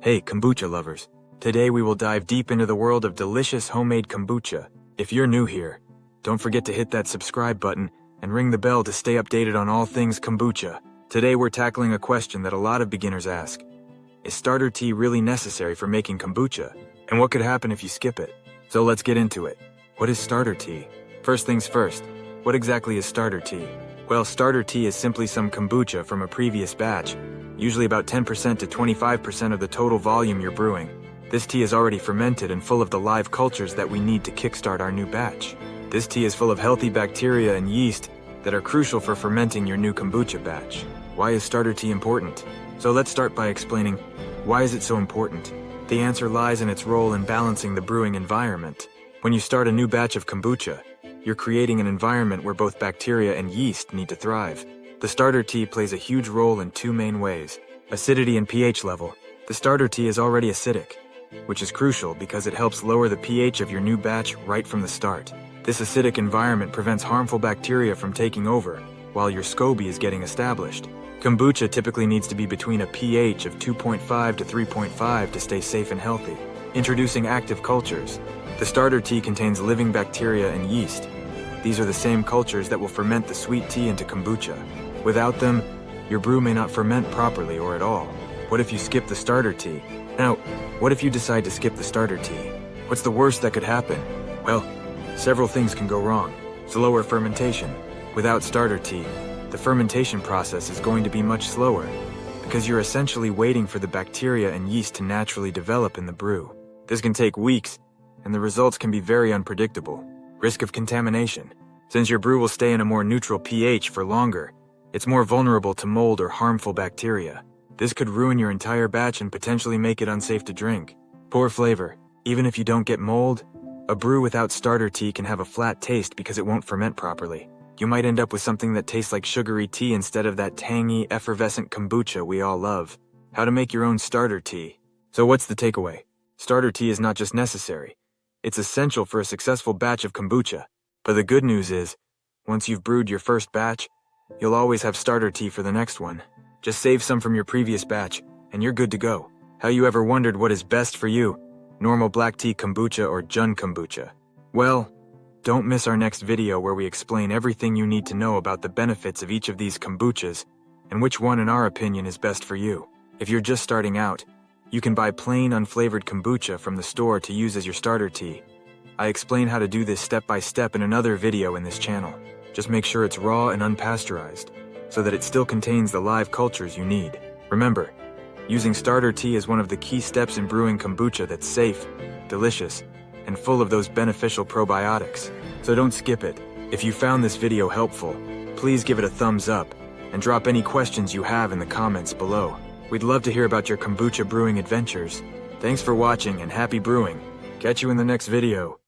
Hey, kombucha lovers. Today we will dive deep into the world of delicious homemade kombucha. If you're new here, don't forget to hit that subscribe button and ring the bell to stay updated on all things kombucha. Today we're tackling a question that a lot of beginners ask. Is starter tea really necessary for making kombucha? And what could happen if you skip it? So let's get into it. What is starter tea? First things first, what exactly is starter tea? Well, starter tea is simply some kombucha from a previous batch, usually about 10% to 25% of the total volume you're brewing. This tea is already fermented and full of the live cultures that we need to kickstart our new batch. This tea is full of healthy bacteria and yeast that are crucial for fermenting your new kombucha batch. Why is starter tea important? So let's start by explaining, why is it so important? The answer lies in its role in balancing the brewing environment. When you start a new batch of kombucha, you're creating an environment where both bacteria and yeast need to thrive. The starter tea plays a huge role in two main ways: acidity and pH level. The starter tea is already acidic, which is crucial because it helps lower the pH of your new batch right from the start. This acidic environment prevents harmful bacteria from taking over while your SCOBY is getting established. Kombucha typically needs to be between a pH of 2.5 to 3.5 to stay safe and healthy. Introducing active cultures. The starter tea contains living bacteria and yeast. These are the same cultures that will ferment the sweet tea into kombucha. Without them, your brew may not ferment properly or at all. What if you skip the starter tea? Now, what if you decide to skip the starter tea? What's the worst that could happen? Well, several things can go wrong. Slower fermentation. Without starter tea, the fermentation process is going to be much slower because you're essentially waiting for the bacteria and yeast to naturally develop in the brew. This can take weeks, and the results can be very unpredictable. Risk of contamination. Since your brew will stay in a more neutral pH for longer, it's more vulnerable to mold or harmful bacteria. This could ruin your entire batch and potentially make it unsafe to drink. Poor flavor. Even if you don't get mold, a brew without starter tea can have a flat taste because it won't ferment properly. You might end up with something that tastes like sugary tea instead of that tangy, effervescent kombucha we all love. How to make your own starter tea. So what's the takeaway? Starter tea is not just necessary. It's essential for a successful batch of kombucha. But the good news is, once you've brewed your first batch, you'll always have starter tea for the next one. Just save some from your previous batch, and you're good to go. Have you ever wondered what is best for you? Normal black tea kombucha or Jun kombucha? Well, don't miss our next video where we explain everything you need to know about the benefits of each of these kombuchas and which one in our opinion is best for you. If you're just starting out, you can buy plain unflavored kombucha from the store to use as your starter tea. I explain how to do this step by step in another video in this channel. Just make sure it's raw and unpasteurized, so that it still contains the live cultures you need. Remember, using starter tea is one of the key steps in brewing kombucha that's safe, delicious, and full of those beneficial probiotics. So don't skip it. If you found this video helpful, please give it a thumbs up and drop any questions you have in the comments below. We'd love to hear about your kombucha brewing adventures. Thanks for watching and happy brewing. Catch you in the next video.